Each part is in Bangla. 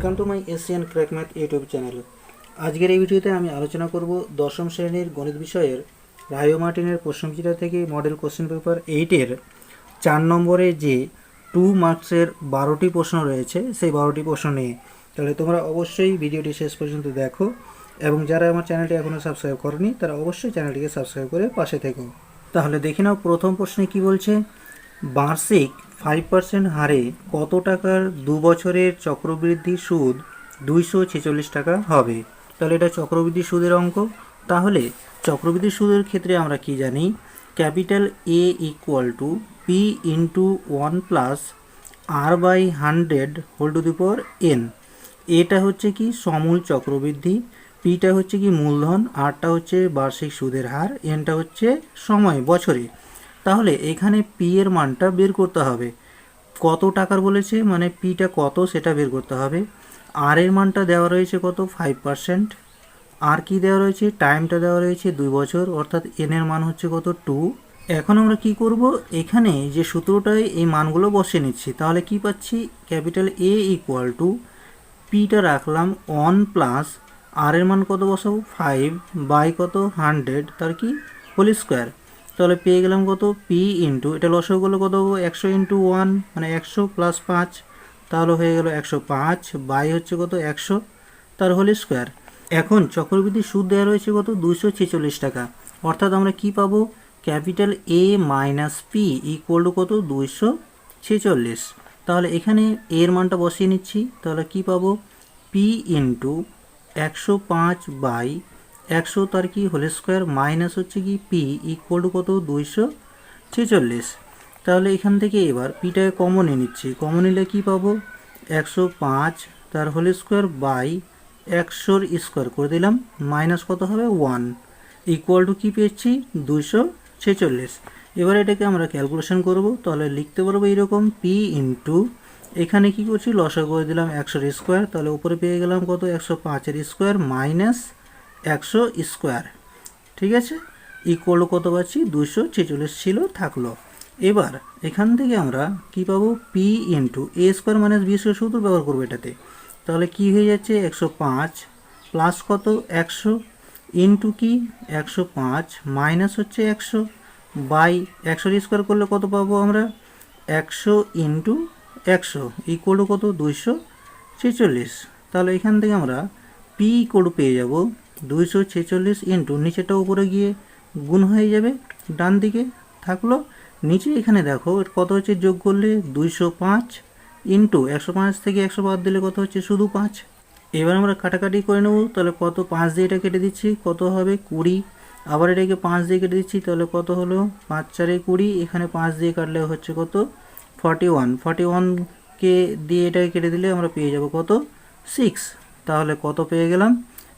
Welcome to my Asian crack math YouTube channel. আজকের এই ভিডিওতে আমি আলোচনা করব দশম শ্রেণীর গণিত বিষয়ের রায় ও মার্টিনের প্রশ্নবিচিত্রা থেকে মডেল কোশ্চেন পেপার 8-এর 4 নম্বরে যে 2 মার্কসের 12টি প্রশ্ন রয়েছে সেই 12টি প্রশ্ন নিয়ে। তাহলে তোমরা অবশ্যই ভিডিওটি শেষ পর্যন্ত দেখো এবং যারা আমার চ্যানেলটি এখনও সাবস্ক্রাইব করনি তারা অবশ্যই চ্যানেলটিকে সাবস্ক্রাইব করে পাশে থেকো। তাহলে দেখে নাও প্রথম প্রশ্নে কি বলছে। বার্ষিক 5% হারে কত টাকার 2 বছরের চক্রবৃদ্ধি সুদ 246 টাকা হবে। তাহলে এটা চক্রবৃদ্ধি সুদের অঙ্ক। তাহলে চক্রবৃদ্ধি সুদের ক্ষেত্রে আমরা কি জানি, capital A equal to P into 1 plus R by 100 whole to the power N। এটা হচ্ছে কি সমূল চক্রবৃদ্ধি, পিটা হচ্ছে কি মূলধন, আরটা হচ্ছে বার্ষিক সুদের হার, এনটা হচ্ছে সময় বছরে। তাহলে এখানে পি এর মানটা বের করতে হবে, কত টাকার বলেছে মানে পিটা কত সেটা বের করতে হবে। আর এর মানটা দেওয়া রয়েছে কত 5%, আর কি দেওয়া রয়েছে টাইমটা দেওয়া রয়েছে 2 বছর, অর্থাৎ এন এর মান হচ্ছে কত 2। এখন আমরা কি করব, এখানে যে সূত্রটায় এই মানগুলো বসিয়ে নিচ্ছি। তাহলে কি পাচ্ছি, ক্যাপিটাল এ ইকুয়াল টু পিটা রাখলাম 1 প্লাস আর এর মান কত বসাবো 5 বাই কত 100 তার কি হোল স্কোয়ার। তাহলে পেয়ে গেলাম কত পি ইন্টু, এটা লসাগু কত 100 ইন্টু 1 মানে 100 প্লাস 5, তাহলে হয়ে গেল 105 বাই হচ্ছে কত 100 তার হোল স্কোয়ার। এখন চক্রবৃদ্ধি সুদ দেওয়া রয়েছে কত 246 টাকা, অর্থাৎ আমরা কি পাবো, capital A minus P equal to কত 246। তাহলে এখানে এর মানটা বসিয়ে নিচ্ছি। তাহলে কি পাবো, পি ইন্টু 105 বাই 100 তার কি হোল স্কোয়ার মাইনাস হচ্ছে কি পি ইকুয়াল টু কত 246। তাহলে এখান থেকে এবার পিটাকে কমন নিয়ে নিচ্ছি, কমন নিলে কী পাবো 105 তার হোল স্কোয়ার বাই 100 স্কোয়ার করে দিলাম মাইনাস কত হবে 1 ইকুয়াল টু কী পেয়েছি 246। এবার এটাকে আমরা ক্যালকুলেশন করব। তাহলে লিখতে পারবো এরকম পি ইন্টু, এখানে কি করছি লসাগু করে দিলাম 100 স্কোয়ার, তাহলে উপরে পেয়ে গেলাম কত 105 স্কোয়ার মাইনাস 100 স্কোয়ার, ঠিক আছে, ইকুয়াল কত পাচ্ছি 246 ছিল থাকলো। এবার এখান থেকে আমরা কি পাবো, পি ইন্টু এ স্কোয়ার মাইনাস বি স্কোয়ার সূত্র ব্যবহার করবো এটাতে। তাহলে কি হয়ে যাচ্ছে 105 প্লাস কত 100 ইন্টু কি 105 মাইনাস হচ্ছে 100 বাই 100 স্কোয়ার করলে কত পাবো আমরা 100 ইন্টু 100 ইকুয়াল কত 246। তাহলে এখান থেকে আমরা পি ইকুয়াল পেয়ে যাব 246 ইন্টু নিচেটা উপরে গিয়ে গুণ হয়ে যাবে ডান দিকে থাকলো, নিচে এখানে দেখো কত হচ্ছে যোগ করলে 205 ইন্টু 105 থেকে 100 বাদ দিলে কত হচ্ছে শুধু 5। এবার আমরা কাটাকাটি করে নেব। তাহলে কত 5 দিয়ে এটা কেটে দিচ্ছি কত হবে 20, আবার এটাকে 5 দিয়ে কেটে দিচ্ছি তাহলে কত হলো 5 4 20, এখানে 5 দিয়ে কাটলে হচ্ছে কত 41কে দিয়ে এটাকে কেটে দিলে আমরা পেয়ে যাব কত 6। তাহলে কত পেয়ে গেলাম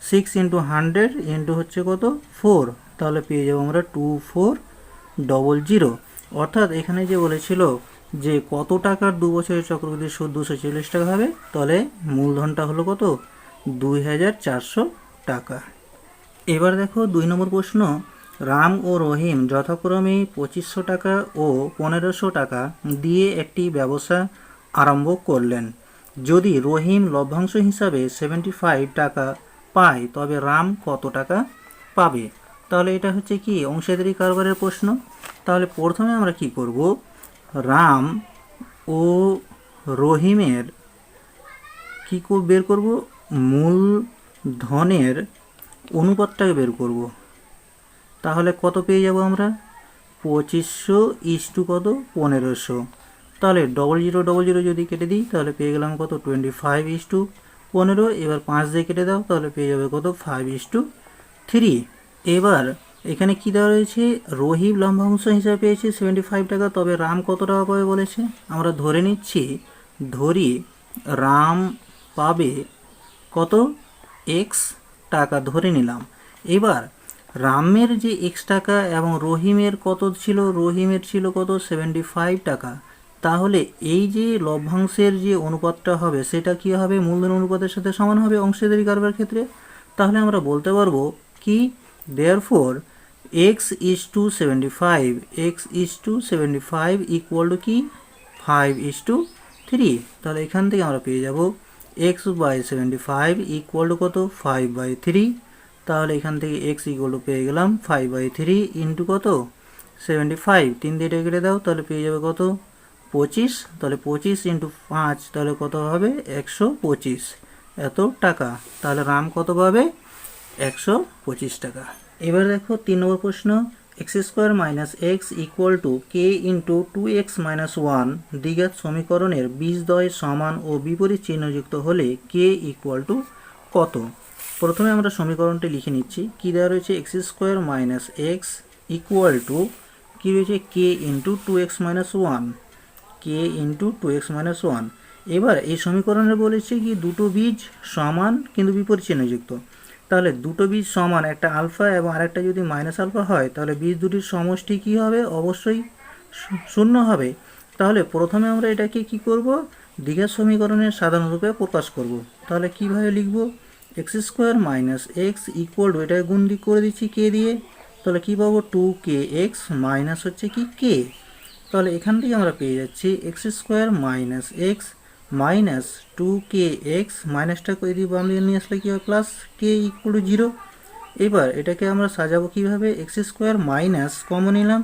6 ইন্টু 100 ইন্টু হচ্ছে কত 4, তাহলে পেয়ে যাবো আমরা 2400। অর্থাৎ এখানে যে বলেছিল যে কত টাকার 2 বছরের চক্রবৃদ্ধি সুদ 246 টাকা হবে, তাহলে মূলধনটা হলো কত 2400 টাকা। এবার দেখো 2 নম্বর প্রশ্ন, রাম ও রহিম যথাক্রমে 2500 টাকা ও 1500 টাকা দিয়ে একটি ব্যবসা আরম্ভ করলেন। যদি রহিম লভ্যাংশ হিসাবে 75 টাকা পায় তবে রাম কত টাকা পাবে। তাহলে এটা হচ্ছে কি অংশীদারি কারবারের প্রশ্ন। তাহলে প্রথমে আমরা কি করব, রাম ও রহিমের কি বের করব, মূলধনের অনুপাতটাকে বের করব। তাহলে কত পেয়ে যাব আমরা 2500 ইস্টু কত 1500। তাহলে 0000 যদি কেটে দিই তাহলে পেয়ে গেলাম কত 25 ইস্টু 15। এবার 5 দিয়ে কেটে দাও তাহলে পেয়ে যাবে কত 5:3। এবার এখানে কি দেওয়া রয়েছে, রহিম লভ্যাংশ হিসাবে পেয়েছে 75 টাকা, তবে রাম কত টাকা পাবে বলেছে। আমরা ধরে নিচ্ছি, ধরি রাম পাবে কত এক্স টাকা ধরে নিলাম। এবার রামের যে এক্স টাকা এবং রহিমের কত ছিল, রহিমের ছিল কত 75 টাকা। তাহলে এই যে লভ্যাংশের যে অনুপাতটা হবে সেটা কি হবে, মূলধন অনুপাতের সাথে সমান হবে অংশীদারি কারবার ক্ষেত্রে। তাহলে আমরা বলতে পারবো কি, therefore x is to 75, x is to 75 equal to কি 5:3। তাহলে এখান থেকে আমরা পেয়ে যাব এক্স বাই 75 ইকুয়াল টু কত 5/3। তাহলে এখান থেকে এক্স ইকুয়াল টু পেয়ে গেলাম 5/3 ইন্টু কত 75, 3 দিয়ে কেটে দাও, তাহলে পেয়ে যাবে কত 25। তাহলে 25 ইন্টু 5 তাহলে কত হবে 125 এত টাকা। তাহলে রাম কত পাবে 125 টাকা। এবার দেখো 3 নম্বর প্রশ্ন, x square minus x equal two কে ইন্টু 2x মাইনাস 1 দ্বিঘাত সমীকরণের বীজদ্বয় সমান ও বিপরীত চিহ্নযুক্ত হলে কে ইকুয়াল টু কত। প্রথমে আমরা সমীকরণটি লিখে নিচ্ছি। কী দেওয়া রয়েছে x square minus x equal to কী রয়েছে k into 2x minus 1, k into 2x minus 1। এবার এই সমীকরণে বলেছে কি দুটো বীজ সমান কিন্তু বিপরীত চিহ্নযুক্ত। তাহলে দুটো বীজ সমান, একটা আলফা এবং আরেকটা যদি মাইনাস আলফা হয় তাহলে বীজ দুটির সমষ্টি কী হবে, অবশ্যই শূন্য হবে। তাহলে প্রথমে আমরা এটাকে কি করব, দ্বিঘাত সমীকরণের সাধারণ রূপে প্রকাশ করব। তাহলে কিভাবে লিখব, x square minus x equal two, এটাকে গুণ দিক করে দিচ্ছি কে দিয়ে, তাহলে কী পাবো 2kx মাইনাস হচ্ছে কি কে। তাহলে এখান থেকে আমরা পেয়ে যাচ্ছি x square minus x minus 2kx, মাইনাসটা করে দিয়ে বাম দিকে নিয়ে আসলে কী হবে প্লাস কে ইকুয়াল টু 0। এবার এটাকে আমরা সাজাবো কীভাবে, এক্স স্কোয়ার মাইনাস কমন নিলাম,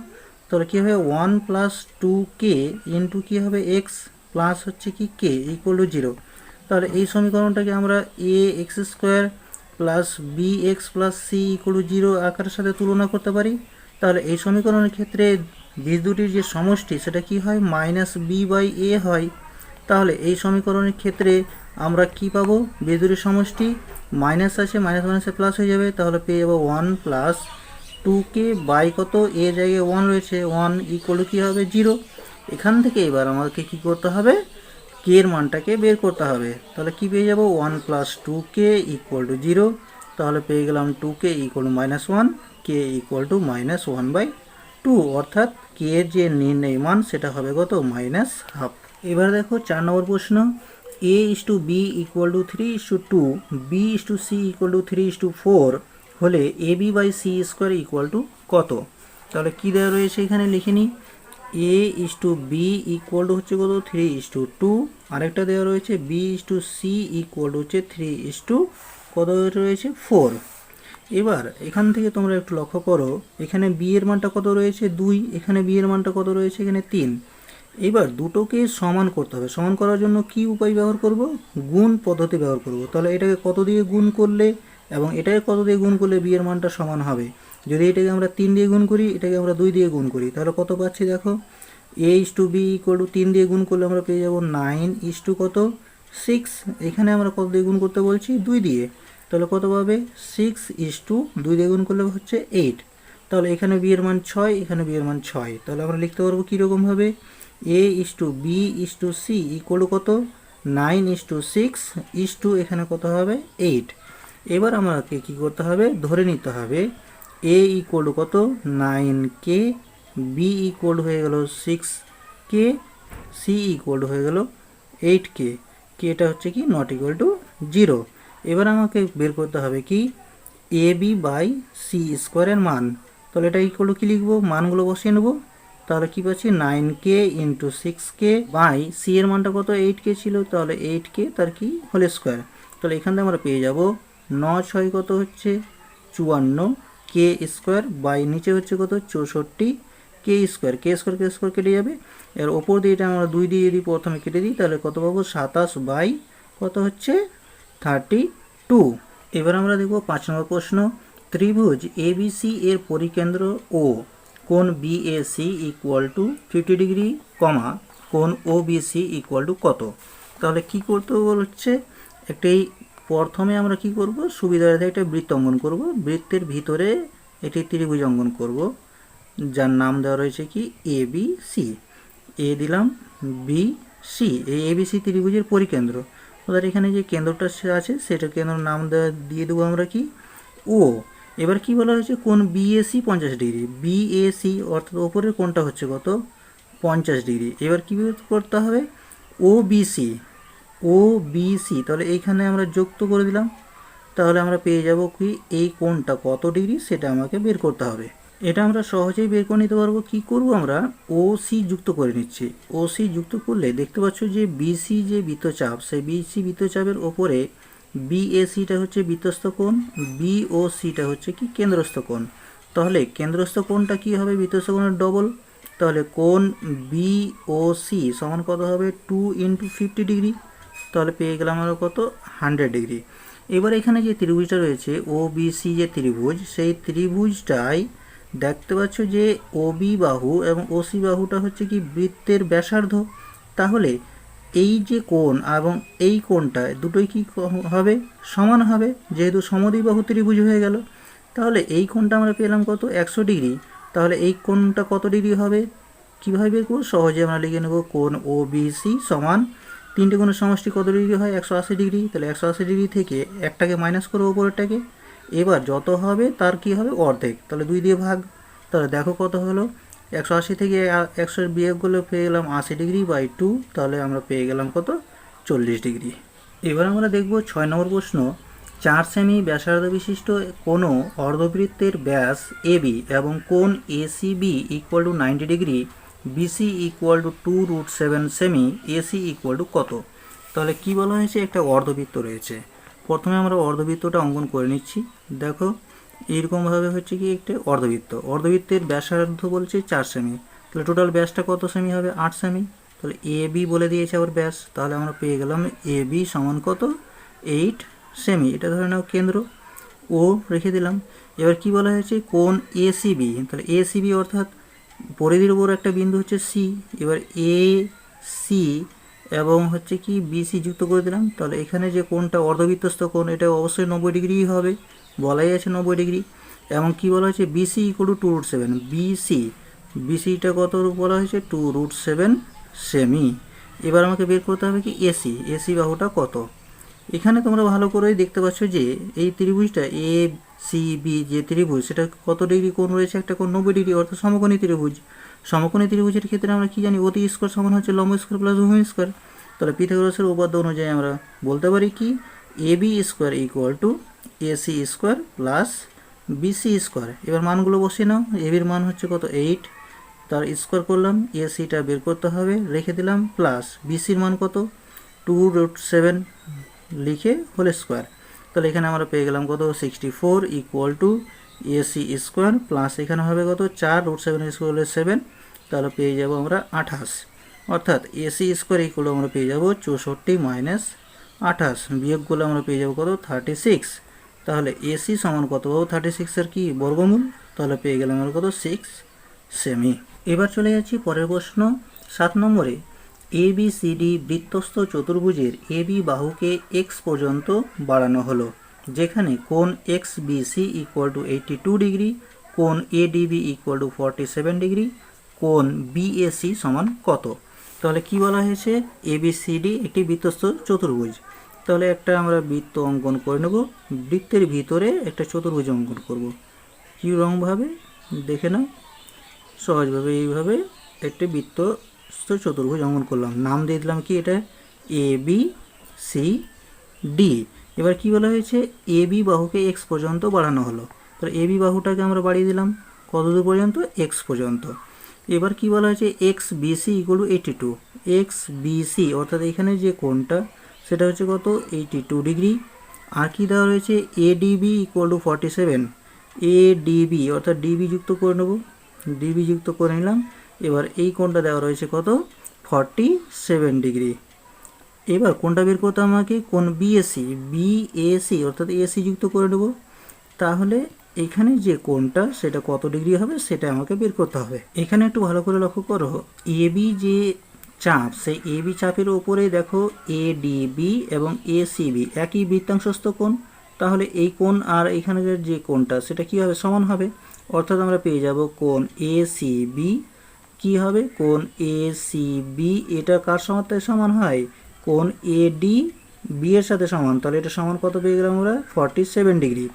তাহলে কী হবে 1 প্লাস 2k ইন্টু কী হবে এক্স প্লাস হচ্ছে কি কে ইকুয়াল টু 0। তাহলে এই সমীকরণটাকে আমরা a x square plus b x plus c equal to 0 আকারের সাথে তুলনা করতে পারি। তাহলে এই সমীকরণের ক্ষেত্রে বীজ দুটির যে সমষ্টি সেটা কি হয় মাইনাস বি বাই এ হয়। তাহলে এই সমীকরণের ক্ষেত্রে আমরা কি পাবো, বীজ দুটির সমষ্টি মাইনাস আছে, মাইনাস মাইনাসে প্লাস হয়ে যাবে, তাহলে পেয়ে যাবো 1 প্লাস 2k বাই কত এ জায়গায় 1 রয়েছে, 1 ইকুয়াল টু কী হবে 0। এখান থেকে এবার আমাকে কি করতে হবে, কে এর মানটাকে বের করতে হবে। তাহলে কি পেয়ে যাবো 1 প্লাস 2k ইকুয়াল টু 0। তাহলে পেয়ে গেলাম 2k equal to minus 1, K equal to minus 1/2, অর্থাৎ কে এর যে নির্ণয় মান সেটা হবে কত মাইনাস হাফ। এবার দেখো 4 নম্বর প্রশ্ন, a is to b equal to 3:2, b is to c equal to 3:4 হলে ab by C square equal to কত। তাহলে কী দেওয়া রয়েছে এখানে লিখে নিই, a is to b equal two হচ্ছে কত 3:2, আরেকটা দেওয়া রয়েছে b is to c equal two হচ্ছে 3:, কত রয়েছে 4। এবার এখান থেকে তোমরা একটু লক্ষ্য করো, এখানে বি এর মানটা কত রয়েছে 2, এখানে বি এর মানটা কত রয়েছে এখানে 3। এবার দুটোকে সমান করতে হবে। সমান করার জন্য কি উপায় ব্যবহার করব, গুণ পদ্ধতি ব্যবহার করব। তাহলে এটাকে কত দিয়ে গুণ করলে এবং এটাকে কত দিয়ে গুণ করলে বি এর মানটা সমান হবে। যদি এটাকে আমরা 3 দিয়ে গুণ করি, এটাকে আমরা 2 দিয়ে গুণ করি, তাহলে কত পাচ্ছি দেখো, a is to b equal two 3 দিয়ে গুণ করলে আমরা পেয়ে যাব 9 is to কত 6, এখানে আমরা কত দিয়ে গুণ করতে বলছি 2 দিয়ে, তাহলে কত পাবে 6 is to 2 দিয়ে গুণ করলে হচ্ছে 8। তাহলে এখানে বি এর মান 6, এখানে বি এর মান 6, তাহলে আমরা লিখতে পারবো কীরকমভাবে, a is to b is to c equal to কত 9 is to 6 is to এখানে কত হবে 8। এবার আমাকে কি করতে হবে, ধরে নিতে হবে a ইকুয়াল টু কত 9k, b ইকুয়াল হয়ে গেল 6k, c ইকুয়াল হয়ে গেল 8k, কেটা হচ্ছে কি নট ইকুয়াল টু 0। এবার আমাকে বের করতে হবে কি এ বি বাই সি স্কোয়ারের মান। তাহলে এটা ইকুয়াল টু কী লিখবো, মানগুলো বসিয়ে নেবো। তাহলে কী পাচ্ছি 9k into 6k by C এর মানটা কত 8k ছিল, তাহলে 8k তার কি হোল স্কোয়ার। তাহলে এখান থেকে আমরা পেয়ে যাব 9 6 কত হচ্ছে 54 কে স্কোয়ার বাই নিচে হচ্ছে কত 64 কে স্কোয়ার, কে স্কোয়ার কে স্কোয়ার কেটে যাবে। এর ওপর দিয়ে এটা আমরা 2 দিয়ে যদি প্রথমে কেটে দিই তাহলে কত পাবো 27 বাই কত হচ্ছে 32। এবার আমরা দেখব 5 নম্বর প্রশ্ন, ত্রিভুজ এবিসি এর পরিকেন্দ্র ও কোণ বিএসি ইকুয়াল টু 50 ডিগ্রি, কোণ ওবিসি ইকুয়াল টু কত। তাহলে কি করতে বলছে, একটি প্রথমে আমরা কি করব, সুবিধার্থে একটা বৃত্ত অঙ্কন করব। বৃত্তের ভিতরে একটি ত্রিভুজ অঙ্কন করব যার নাম দেওয়া রয়েছে কি এ বি সি। এ দিলাম বি সি, এই এবিসি ত্রিভুজের পরিকেন্দ্র। ওদের এখানে যে কেন্দ্রটা আছে সেটা কেন্দ্র নাম দিয়ে দেবো আমরা কি ও। এবার কি বলা হয়েছে, কোণ বিএসি 50 ডিগ্রি, বিএসি অর্থাৎ ওপরের কোণটা হচ্ছে কত 50 ডিগ্রি। এবার কী করতে হবে, ও বিসি, ও বিসি, তাহলে এইখানে আমরা যুক্ত করে দিলাম। তাহলে আমরা পেয়ে যাব কি এই কোণটা কত ডিগ্রি সেটা আমাকে বের করতে হবে। এটা আমরা সহজেই বের করে নিতে পারবো। কি করব, আমরা ও সি যুক্ত করে নিচ্ছি। ও সি যুক্ত করলে দেখতে পাচ্ছ যে বিসি যে বৃত্তচাপ, সেই বিসি বৃত্তচাপের ওপরে বিএসিটা হচ্ছে বৃত্তস্থ কোণ, বিওসিটা হচ্ছে কি কেন্দ্রস্থ কোণ। তাহলে কেন্দ্রস্থ কোণটা কি হবে, বৃত্তস্থ কোণের ডবল। তাহলে কোণ বিওসি সমান কত হবে, 2 × 50 ডিগ্রি। তাহলে পেয়ে গেলাম আমরা কত, 100 ডিগ্রি। এবার এখানে যে ত্রিভুজটা রয়েছে ও বিসি যে ত্রিভুজ, সেই ত্রিভুজটাই দেখতে পাচ্ছ যে ওবি বাহু এবং ওসি বাহুটা হচ্ছে কি বৃত্তের ব্যাসার্ধ। তাহলে এই যে কোণ এবং এই কোণটা দুটোই কি হবে, সমান হবে, যেহেতু সমদ্বিবাহু ত্রিভুজ হয়ে গেল। তাহলে এই কোণটা আমরা পেলাম কত, 100 ডিগ্রি। তাহলে এই কোণটা কত ডিগ্রি হবে, কীভাবে বের করব, সহজে আমরা লিখে নেব কোণ ও বিসি সমান তিনটে কোণের সমষ্টি কত ডিগ্রি হয়, 180 ডিগ্রি। তাহলে 180 ডিগ্রি থেকে একটাকে মাইনাস করবো উপরেরটাকে। এবার যত হবে তার কি হবে, অর্ধেক। তাহলে 2 দিয়ে ভাগ। তাহলে দেখো কত হলো, 180 থেকে 100 বিয়োগ করলে পেয়ে গেলাম 80 ডিগ্রি বাই 2। তাহলে আমরা পেয়ে গেলাম কত, 40 ডিগ্রি। এবার আমরা দেখব 6 নম্বর প্রশ্ন। 4 সেমি ব্যাসার্ধ বিশিষ্ট কোনো অর্ধবৃত্তের ব্যাস এবি এবং কোণ ACB equal to 90 degree, BC equal to 2√7 সেমি, এসি ইকুয়াল টু কত। তাহলে কি বলা হয়েছে, একটা অর্ধবৃত্ত রয়েছে। প্রথমে আমরা অর্ধবৃত্তটা অঙ্কন করে নিচ্ছি। দেখো এইরকমভাবে হচ্ছে কি একটা অর্ধবৃত্ত, অর্ধবৃত্তের ব্যাসার্ধ বলছে 4 সেমি। তাহলে টোটাল ব্যাসটা কত সেমি হবে, 8 সেমি। তাহলে এ বি বলে দিয়েছে আবার ব্যাস। তাহলে আমরা পেয়ে গেলাম এ বি সমান কত, 8 সেমি। এটা ধরে নাও কেন্দ্র, ও রেখে দিলাম। এবার কি বলা হয়েছে, কোণ এসিবি। তাহলে এসিবি অর্থাৎ পরিধির উপর একটা বিন্দু হচ্ছে সি। এবার এ সি এবং হচ্ছে কি বিসি যুক্ত করে দিলাম। তাহলে এখানে যে কোণটা অর্ধবৃত্তস্থ কোণ, এটা অবশ্যই 90 ডিগ্রি হবে, বলাই আছে 90 ডিগ্রি। এবং কি বলা হয়েছে, বিসি ইকুয়াল টু 2√7, বিসিটা কত বলা হয়েছে, 2√7 সেমি। এবার আমাকে বের করতে হবে কি এসি বাহুটা কত। এখানে তোমরা ভালো করেই দেখতে পাচ্ছ যে এই ত্রিভুজটা এ সি বি যে ত্রিভুজ, সেটা কত ডিগ্রি কোণ রয়েছে, একটা কোণ 90 ডিগ্রি, অর্থাৎ সমকোণী ত্রিভুজ। সমকোণী ত্রিভুজের ক্ষেত্রে আমরা কি জানি, অতি স্কোয়ার সমান হচ্ছে লম্ব স্কোয়ার প্লাস ভূমি স্কোয়ার। তাহলে পিথাগোরাসের উপপাদ্য অনুযায়ী আমরা বলতে পারি কি, A B square equal to AC square plus BC square. এবার মানগুলো বসিয়ে নাও। এবির মান হচ্ছে কত, 8, তার স্কোয়ার করলাম, এসিটা বের করতে হবে, রেখে দিলাম, প্লাস বিসির মান কত, 2√7 লিখে হোল স্কোয়ার। তাহলে এখানে আমরা পেয়ে গেলাম কত, 64 equal to AC square plus এখানে হবে কত, 4√7 স্কোয়ার হলে 7। তাহলে পেয়ে যাব আমরা 28, অর্থাৎ এসি স্কোয়ার ইকুয়াল আমরা পেয়ে যাব 64 মাইনাস 28, বিয়োগ করলে আমরা পেয়ে যাব কত, 36। তাহলে এসি সমান কত পাবো, 36-এর কি বর্গমূল। তাহলে পেয়ে গেলাম আমরা কত, 6 সেমি। এবার চলে যাচ্ছি পরের প্রশ্ন 7 নম্বরে। এবিসিডি বৃত্তস্থ চতুর্ভুজের এবি বাহুকে এক্স পর্যন্ত বাড়ানো হলো, যেখানে কোণ X BC equal to 82 degree, কোণ এডিবি ইকুয়াল টু 47 ডিগ্রি, কোণ বিএসি সমান কত। তাহলে কি বলা হয়েছে, এবিসিডি একটি বৃত্তস্থ চতুর্ভুজ। তাহলে একটা আমরা বৃত্ত অঙ্কন করে নেব, বৃত্তের ভিতরে একটা চতুর্ভুজ অঙ্কন করব। কী রকমভাবে দেখে নাও, সহজভাবে এইভাবে একটি বৃত্ত চতুর্ভুজ অঙ্কন করলাম, নাম দিয়ে দিলাম কি, এটা এ বি সি ডি। এবার কি বলা হয়েছে, এ বি বাহুকে এক্স পর্যন্ত বাড়ানো হলো। তাহলে এ বি বাহুটাকে আমরা বাড়িয়ে দিলাম কতদূর পর্যন্ত, এক্স পর্যন্ত। এবার কি বলা হয়েছে, X BC equal to 82, X BC অর্থাৎ এখানে যে কোণটা সেটা হচ্ছে কত, 82 ডিগ্রি। আর কি দেওয়া রয়েছে, এডিবি ইকুয়াল টু 47, এডিবি অর্থাৎ ডিবি যুক্ত করে নেব, ডিবি যুক্ত করে নিলাম। এবার এই কোণটা দেওয়া রয়েছে কত, 47 ডিগ্রি। এবার কোণটা বের করতে আমাকে, কোণ বিএসি অর্থাৎ এসি যুক্ত করে নেব। তাহলে এখানে যে কোণটা সেটা কত ডিগ্রি হবে সেটা আমাকে বের করতে হবে। এখানে একটু ভালো করে লক্ষ্য করো, এবি যে চাপ, সেই এবি চাপের ওপরে দেখো এডিবি এবং এসিবি একই বৃত্তাংশস্থ কোণ। তাহলে এই কোণ আর এখানে যে কোণটা সেটা কী হবে, সমান হবে। অর্থাৎ আমরা পেয়ে যাব কোণ এসিবি কি হবে, কোণ এসিবি এটা কার সাথে সমান হয়, কোণ এডি বি এর সাথে সমান। তাহলে এটা সমান কত পেয়ে গেলাম আমরা, 47 ডিগ্রি।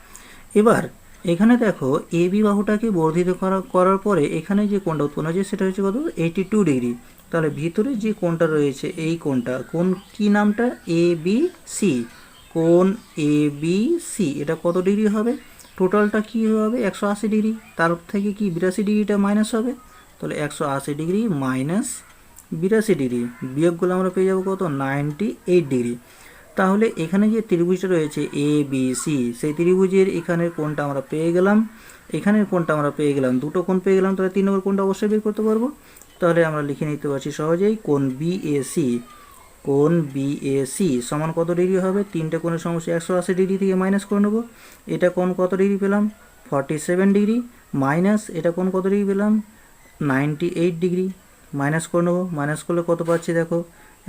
এবার এখানে দেখো এবি বাহুটাকে বর্ধিত করার পরে এখানে যে কোণটা উৎপন্ন হয়েছে সেটা হচ্ছে কত, 82 ডিগ্রি। তাহলে ভিতরে যে কোণটা রয়েছে এই কোণটা, কোণ কি নামটা, এ বি সি, কোণ এ বি সি এটা কত ডিগ্রি হবে, টোটালটা কী হবে 180 ডিগ্রি, তার থেকে কি 82 ডিগ্রিটা মাইনাস হবে, তাহলে 180 ডিগ্রি মাইনাস 82 ডিগ্রি বিয়োগগুলো আমরা পেয়ে যাবো কত 98 ডিগ্রি। তাহলে এখানে যে ত্রিভুজটা রয়েছে এ বি সি, সেই ত্রিভুজের এখানের কোণটা আমরা পেয়ে গেলাম, এখানের কোণটা আমরা পেয়ে গেলাম, দুটো কোণ পেয়ে গেলাম, তাহলে 3 নম্বর কোণটা অবশ্যই বের করতে পারবো। তাহলে আমরা লিখে নিতে পারছি সহজেই কোণ বিএসি, কোণ বিএসি সমান কত ডিগ্রি হবে, তিনটে কোণের সমষ্টি 180 ডিগ্রি থেকে মাইনাস করে নেবো, এটা কোণ কত ডিগ্রি পেলাম 47 ডিগ্রি, মাইনাস এটা কোণ কত ডিগ্রি পেলাম 98 ডিগ্রি, মাইনাস করে নেবো, মাইনাস করলে কত পাচ্ছি দেখো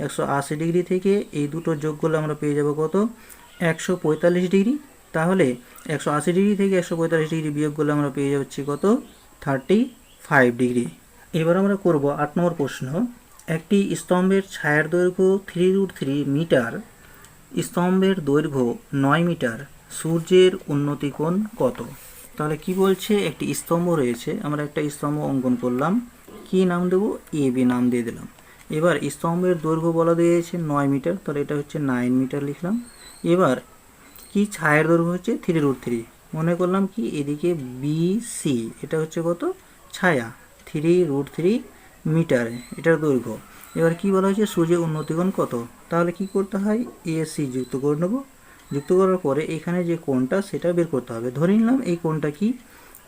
180 ডিগ্রি থেকে এই দুটো যোগ করলে আমরা পেয়ে যাব কত 145 ডিগ্রি। তাহলে 180 ডিগ্রি থেকে 145 ডিগ্রি বিয়োগ করলে আমরা পেয়ে যাচ্ছি কত 35 ডিগ্রি। এবার আমরা করব 8 নম্বর প্রশ্ন। একটি স্তম্ভের ছায়ার দৈর্ঘ্য 3√3 মিটার, স্তম্ভের দৈর্ঘ্য 9 মিটার, সূর্যের উন্নতি কোণ কত? তাহলে কি বলছে, একটি স্তম্ভ রয়েছে, আমরা একটা স্তম্ভ অঙ্কন করলাম, কি নাম দেবো এ বি নাম দিয়ে দিলাম। এবার স্তম্ভের দৈর্ঘ্য বলা দিয়েছে 9 মিটার, তাহলে এটা হচ্ছে 9 মিটার লিখলাম। এবার কি ছায়ার দৈর্ঘ্য হচ্ছে 3√3, মনে করলাম কি এদিকে বি সি, এটা হচ্ছে কত ছায়া 3√3 মিটার এটার দৈর্ঘ্য। এবার কি বলা হয়েছে সূর্যের উন্নতিকোণ কত, তাহলে কি করতে হয় এ সি যুক্ত করে নেবো, যুক্ত করার পরে এখানে যে কোণটা সেটা বের করতে হবে। ধরে নিলাম এই কোণটা কি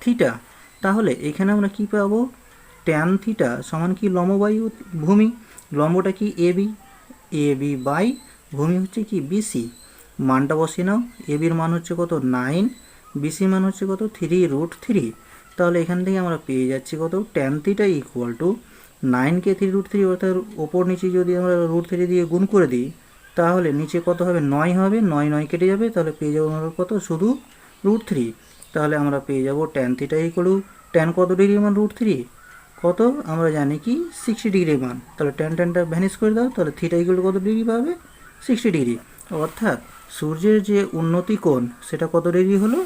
থিটা, তাহলে এখানে আমরা কি পাবো ট্যান থিটা সমান কি লম্ব বাই ভূমি, লম্বটা কি এ বি বাই ভূমি হচ্ছে কি বিসি, মানটা বসিয়ে নাও, এ বির মান হচ্ছে কত 9, বিসি মান হচ্ছে কত 3√3। তাহলে এখান থেকে আমরা পেয়ে যাচ্ছি কত ট্যান থিটা ইকুয়াল টু 9কে 3√3 অর্থাৎ ওপর নিচে যদি আমরা √3 দিয়ে গুণ করে দিই তাহলে নিচে কত হবে 9 হবে, 9 কেটে যাবে, তাহলে পেয়ে যাবো আমরা কত শুধু √3। তাহলে আমরা পেয়ে যাবো tan theta equal to tan কত ডিগ্রি মান √3 কত আমরা জানি কি 60 ডিগ্রি মান, তাহলে ট্যানটা ভ্যানিশ করে দাও, তাহলে থিটা ইকুয়াল টু কত ডিগ্রি পাবে 60 ডিগ্রি, অর্থাৎ সূর্যের যে উন্নতি কোণ সেটা কত ডিগ্রি হলো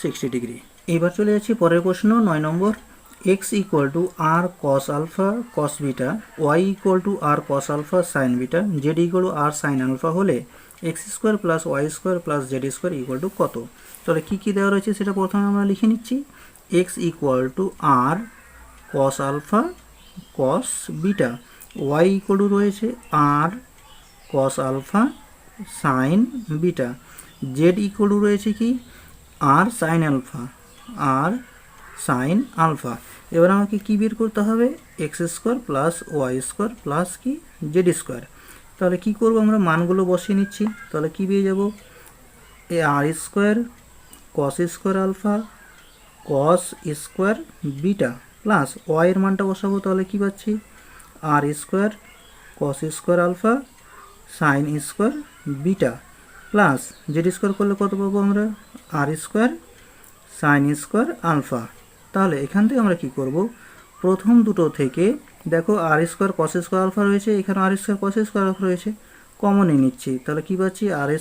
60 ডিগ্রি। এবার চলে যাচ্ছি পরের প্রশ্ন 9 নম্বর। x equal to R cos alpha cos beta, y equal to R cos alpha sine beta, z equal to R sine alpha হলে x² plus y² plus z² equal to কত? তাহলে কী কী দেওয়া রয়েছে সেটা প্রথমে আমরা লিখে নিচ্ছি। x equal to R cos alpha cos beta, y equal to রয়েছে r cos alpha sine beta, z equal to রয়েছে কি r sine alpha, r sine alpha. এবার আমাকে কি বের করতে হবে x² প্লাস y² প্লাস কি z²। তাহলে কি করব আমরা মানগুলো বসিয়ে নিচ্ছি, তাহলে কি পেয়ে যাব r² cos² alpha cos² beta plus y এর মানটা বসাবো, তাহলে কি পাচ্ছি r² cos² alpha sin² beta plus z² করলে কত পাবো আমরা r² sin² আলফা। তাহলে এখান থেকে আমরা কি করব প্রথম দুটো থেকে দেখো r² cos² আলফা রয়েছে, এখানে r² cos² আলফা রয়েছে, কমন নিয়ে নিচ্ছি, তাহলে কি পাচ্ছি r²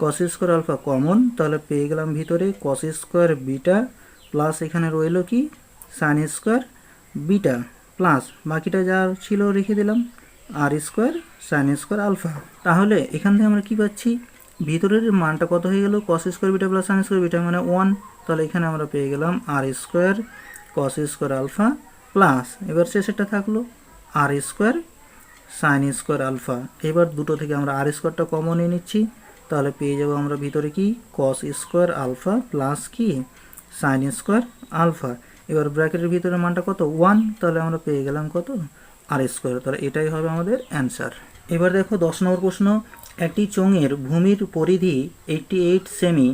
cos² আলফা কমন, তাহলে পেয়ে গেলাম ভিতরে cos² বিটা প্লাস এখানে রইল কি sin² বিটা প্লাস বাকিটা যা ছিল রেখে দিলাম r² sin² আলফা। তাহলে এখান থেকে আমরা কি পাচ্ছি ভিতরের মানটা কত হয়ে গেল cos² beta plus sin² beta মানে 1, তাহলে এখানে আমরা পেয়ে গেলাম r² cos² আলফা প্লাস এবার শেষেরটা থাকলো r² sin² আলফা। এবার দুটো থেকে আমরা r²টা কমন নিয়ে নিচ্ছি, তাহলে পেয়ে যাব আমরা ভিতরে কি cos² আলফা প্লাস কি sin² আলফা। এবার ব্র্যাকেটের ভিতরে মানটা কত 1, তাহলে আমরা পেয়ে গেলাম কত r², তাহলে এটাই হবে আমাদের অ্যান্সার। এবার দেখো 10 নম্বর প্রশ্ন। একটি চোঙের ভূমির পরিধি 88 সেমি,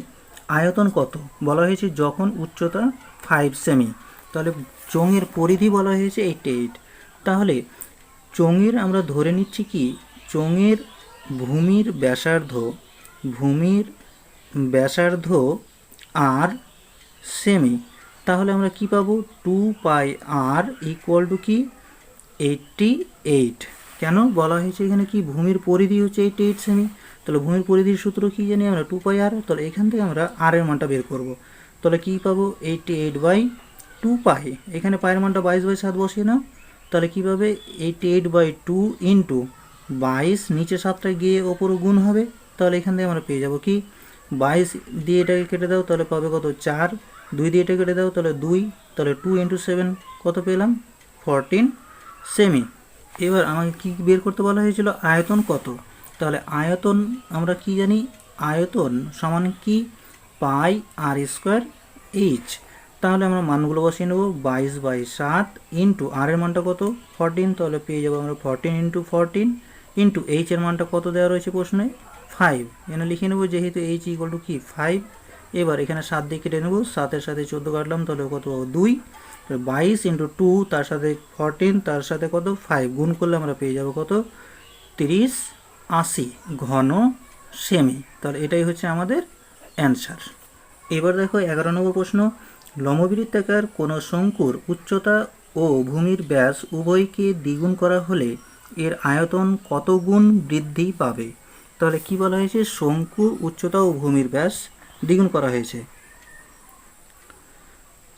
আয়তন কত বলা হয়েছে যখন উচ্চতা 5 সেমি, তাহলে চোঙের পরিধি বলা হয়েছে 88, তাহলে চোঙের আমরা ধরে নিচ্ছি কি চোঙের ভূমির ব্যাসার্ধ আর সেমি, তাহলে আমরা কি পাবো 2πr ইকুয়াল টু কি 88। কেন বলা হয়েছে এখানে কি ভূমির পরিধি হচ্ছে 88 সেমি, তাহলে ভূমির পরিধির সূত্র কি জানি আমরা 2πr, তাহলে এখান থেকে আমরা r এর মানটা বের করব, তাহলে কি পাবো 88/2π, এখানে পায়ের মানটা 22/7 বসিয়ে নাও, তাহলে কী পাবে 88/2 ইন্টু 22, নিচে 7টা গিয়ে ওপরও গুণ হবে, তাহলে এখান থেকে আমরা পেয়ে যাব কি 22 দিয়ে এটাকে কেটে দাও তাহলে পাবে কত 4, 2 দিয়ে এটা কেটে দাও তাহলে 2, তাহলে 2 × 7 কত পেলাম 14 সেমি। এবার আমাকে কি বের করতে বলা হয়েছিল আয়তন কত, তাহলে আয়তন আমরা কি জানি আয়তন সমান কি পাই আর স্কোয়ার এইচ। তাহলে আমরা মানগুলো বসিয়ে নেব 22/7 ইন্টু আর এর মানটা কত 14, তাহলে পেয়ে যাবো আমরা 14 × 14 ইন্টু এইচ এর মানটা কত দেওয়া রয়েছে প্রশ্নে 5, এখানে লিখে নেবো যেহেতু এইচ ইকুয়াল টু কি 5। এবার এখানে 7 দিয়ে কেটে নেবো, 7-এর সাথে 14 কাটলাম তাহলে কত পাবো 2, 22 × 2 তার সাথে 14 তার সাথে কত 5 গুণ করলে আমরা পেয়ে যাবো কত 30/80 ঘন সেমি। তাহলে এটাই হচ্ছে আমাদের অ্যান্সার। এবার দেখো 11 নম্বর প্রশ্ন, লম্ববৃত্তাকার কোনো শঙ্কুর উচ্চতা ও ভূমির ব্যাস উভয়কে দ্বিগুণ করা হলে এর আয়তন কত গুণ বৃদ্ধি পাবে। তাহলে কি বলা হয়েছে শঙ্কুর উচ্চতা ও ভূমির ব্যাস দ্বিগুণ করা হয়েছে।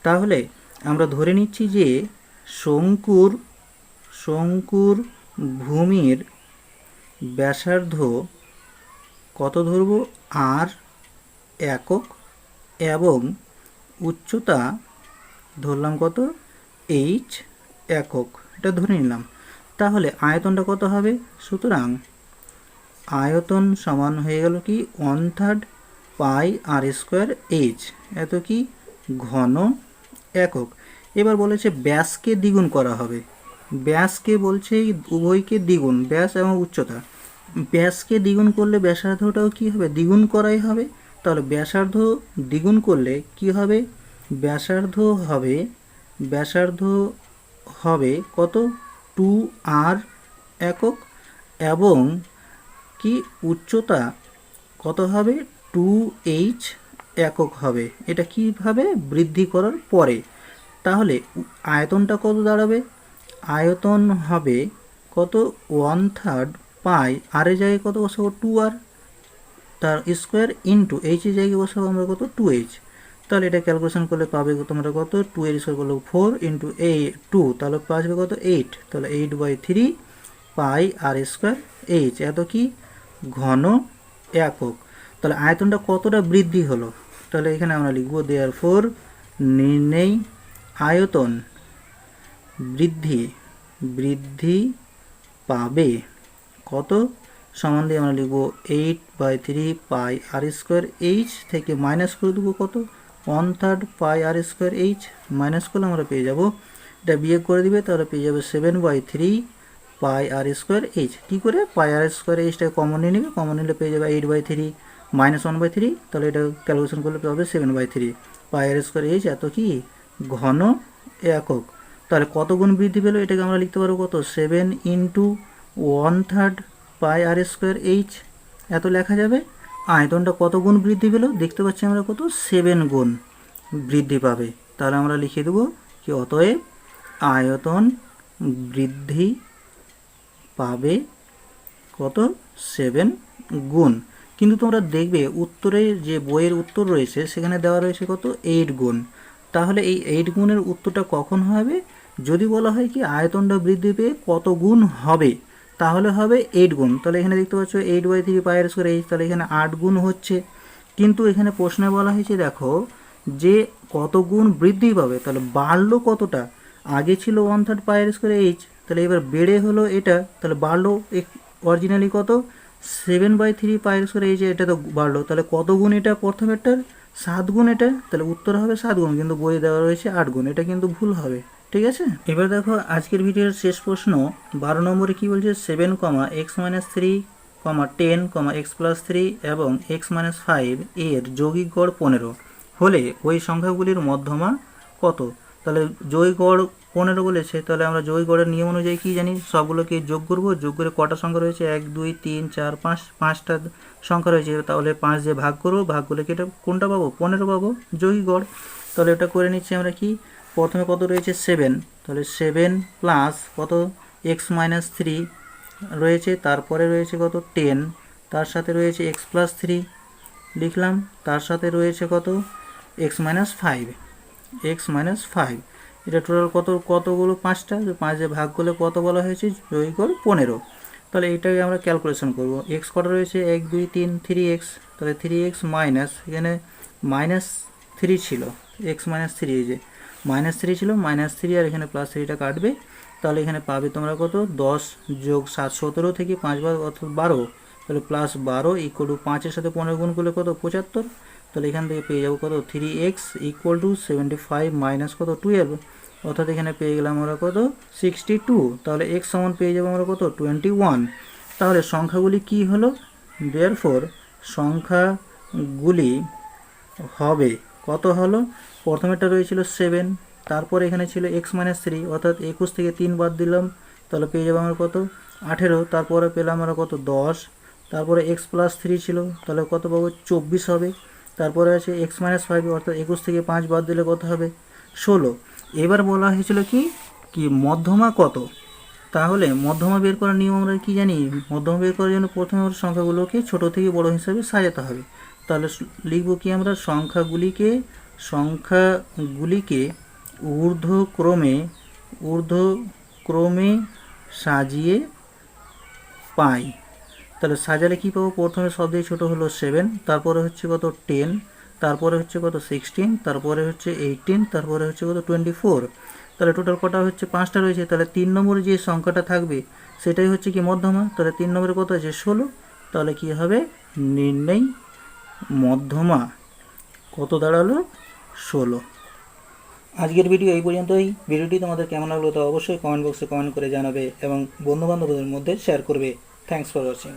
তাহলে আমরা ধরে নিচ্ছি যে শঙ্কুর ভূমির ব্যাসার্ধ কত ধরব আর একক এবং উচ্চতা ধরলাম কত এইচ একক, এটা ধরে নিলাম। তাহলে আয়তনটা কত হবে, সুতরাং আয়তন সমান হয়ে গেল কি 1/3 পাই আর স্কোয়ার এইচ, এত কি ঘন একক। এবার বলেছে ব্যাসকে দ্বিগুণ করা হবে, ব্যাসকে বলছে উভয়কে দ্বিগুণ ব্যাস এবং উচ্চতা, ব্যাসকে দ্বিগুণ করলে ব্যাসার্ধটাও কি হবে দ্বিগুণ করাই হবে। তাহলে ব্যাসার্ধ দ্বিগুণ করলে কি হবে ব্যাসার্ধ হবে কত 2r একক এবং কি উচ্চতা কত হবে 2h একক হবে। এটা কিভাবে বৃদ্ধি করার পরে। তাহলে আয়তনটা কত দাঁড়াবে, আয়তন হবে কত 1/3 পাই আর এর জায়গায় কত বসাবো 2r তার স্কোয়ার ইন্টু এইচ এর জায়গায় বসাবো আমরা কত 2h। তাহলে এটা ক্যালকুলেশন করলে পাবে তোমরা কত 2 এর স্কোয়ার করলে 4 ইন্টু 2 তাহলে আসবে কত 8, তাহলে 8/3 পাই আর স্কোয়ার এইচ, এত কি ঘন একক। তাহলে আয়তনটা কতটা বৃদ্ধি হলো, তাহলে এখানে আমরা লিখবো দেয়ারফর নির্ণয় আয়তন বৃদ্ধি পাবে কত সমান দিয়ে আমরা লিখবো 8/3 পাই আর স্কোয়ার এইচ থেকে মাইনাস করে দেবো কত 1/3 পাই আর স্কোয়ার এইচ, মাইনাস করলে আমরা পেয়ে যাব এটা বিয়োগ করে দিবে তাহলে পেয়ে যাবে 7/3 পাই আর স্কোয়ার এইচ। কী করে পাই আর স্কোয়ার এইচটা কমন নিয়ে নেবে, কমন নিলে পেয়ে যাবে 8/3 মাইনাস 1/3, তাহলে এটা ক্যালকুলেশন করলে পাবে 7/3 পাই আর স্কোয়ার এইচ, এত কি ঘন একক। তাহলে কত গুণ বৃদ্ধি পেল এটাকে আমরা লিখতে পারবো কত 7 × 1/3 পাই আর স্কোয়ার এইচ, এত লেখা যাবে। আয়তনটা কত গুণ বৃদ্ধি পেল দেখতে পাচ্ছি আমরা কত 7 গুণ বৃদ্ধি পাবে। তাহলে আমরা লিখে দেবো কি অতএব আয়তন বৃদ্ধি পাবে কত 7 গুণ। কিন্তু তোমরা দেখবে উত্তরে যে বইয়ের উত্তর রয়েছে সেখানে দেওয়া রয়েছে কত 8 গুণ। তাহলে এই 8 গুণের উত্তরটা কখন হবে, যদি বলা হয় কি আয়তনটা বৃদ্ধি পেয়ে কত গুণ হবে তাহলে হবে 8 গুণ। তাহলে এখানে দেখতে পাচ্ছ 8/3 পাই আর স্কোয়ার এইচ, তাহলে এখানে 8 গুণ হচ্ছে। কিন্তু এখানে প্রশ্নে বলা হয়েছে দেখো যে কত গুণ বৃদ্ধি পাবে, তাহলে বাড়লো কতটা, আগে ছিল 1/3 পাই আর স্কোয়ার এইচ, তাহলে এবার বেড়ে হলো এটা, তাহলে বাড়লো অরিজিনালি কত 7/3 পাই আর স্কোয়ার এইচ, এটা তো বাড়লো, তাহলে কত গুণ এটা প্রথমেরটার 7 গুণ এটা, তাহলে উত্তর হবে 7 গুণ, কিন্তু বইয়ে দেওয়া রয়েছে 8 গুণ, এটা কিন্তু ভুল হবে। ঠিক আছে, এবার দেখো আজকের ভিডিওর শেষ প্রশ্ন 12 নম্বরে কি বলছে 7, x - 3, 10, x + 3 এবং x - 5 এর যৌগিক গড় 15 হলে ওই সংখ্যাগুলির মধ্যমা কত। তাহলে যৌগিক গড় 15 বলেছে, তাহলে আমরা যৌগিক গড়ের নিয়ম অনুযায়ী কি জানি সবগুলোকে যোগ করব, যোগ করে কটা সংখ্যা রয়েছে 1 2 3 4 5, 5টা সংখ্যা রয়েছে, তাহলে 5 দিয়ে ভাগ করবো, ভাগ করলে কি এটা কোনটা পাবো 15 পাবো যৌগিক গড়। তাহলে এটা করে নিচ্ছি আমরা কি প্রথমে কত রয়েছে 7, তাহলে 7 প্লাস কত x - 3 রয়েছে, তারপরে রয়েছে কত 10, তার সাথে রয়েছে x + 3 লিখলাম, তার সাথে রয়েছে কত x - 5, এটা টোটাল কতগুলো 5টা, 5 দিয়ে ভাগ করলে কত বলা হয়েছে যৌগিক গড় 15। তাহলে এইটাকে আমরা ক্যালকুলেশন করব। এক্স কটা রয়েছে, 1 2 3 3x, তাহলে 3x মাইনাস এখানে -3 ছিল, x -3, এই যে -3 ছিল, -3 আর এখানে +3টা কাটবে, তাহলে এখানে পাবে তোমরা কত, 10 যোগ 7 17 থেকে 5 বার অর্থাৎ 12, তাহলে +12 ইকুয়াল টু 5-এর সাথে 15 গুণ করলে কত, 75, তাহলে এখান থেকে পেয়ে যাবো কত, 3x ইকুয়াল টু 75 মাইনাস কত, 12, অর্থাৎ এখানে পেয়ে গেলাম আমরা কত, 62, তাহলে x সমান পেয়ে যাবো আমরা কত, 21। তাহলে সংখ্যাগুলি কি হলো, দেয়ারফর সংখ্যাগুলি হবে কত হলো, প্রথমেরটা রয়েছিল 7, তারপর এখানে ছিল x-3, অর্থাৎ 21 থেকে 3 বাদ দিলাম, তাহলে পেয়ে যাবো আমরা কত, 18, তারপরে পেলাম আমরা কত, 10, তারপরে x+3 ছিল, তাহলে কত পাবো, 24 হবে, তারপরে আছে x-5, অর্থাৎ 21 থেকে 5 বাদ দিলে কত হবে, 16। এবার বলা হয়েছিল কি মধ্যমা কত, তাহলে মধ্যমা বের করার নিয়ম আমরা কি জানি, মধ্যমা বের করার জন্য প্রথমে আমরা সংখ্যাগুলোকে ছোট থেকে বড় হিসাবে সাজাতে হবে। তাহলে লিখব কি আমরা, সংখ্যাগুলিকে ঊর্ধ্বক্রমে সাজিয়ে পাই। তাহলে সাজালে কি পাবো, প্রথমে সবথেকে ছোট হলো 7, তারপরে হচ্ছে কত 10, তারপরে হচ্ছে কত 16, তারপরে হচ্ছে 18, তারপরে হচ্ছে কত 24, তাহলে টোটাল কটা হচ্ছে 5টা রয়েছে, তাহলে 3 নম্বরে যে সংখ্যাটা থাকবে সেটাই হচ্ছে কি মধ্যমা, তাহলে 3 নম্বরে কত আছে 16, তাহলে কি হবে, নির্ণয় মধ্যমা কত দাঁড়ালো, 16। আজকের ভিডিও এই পর্যন্তই। ভিডিওটি তোমাদের কেমন লাগলো তা অবশ্যই কমেন্ট বক্সে কমেন্ট করে জানাবে এবং বন্ধুবান্ধবদের মধ্যে শেয়ার করবে। Thanks for watching.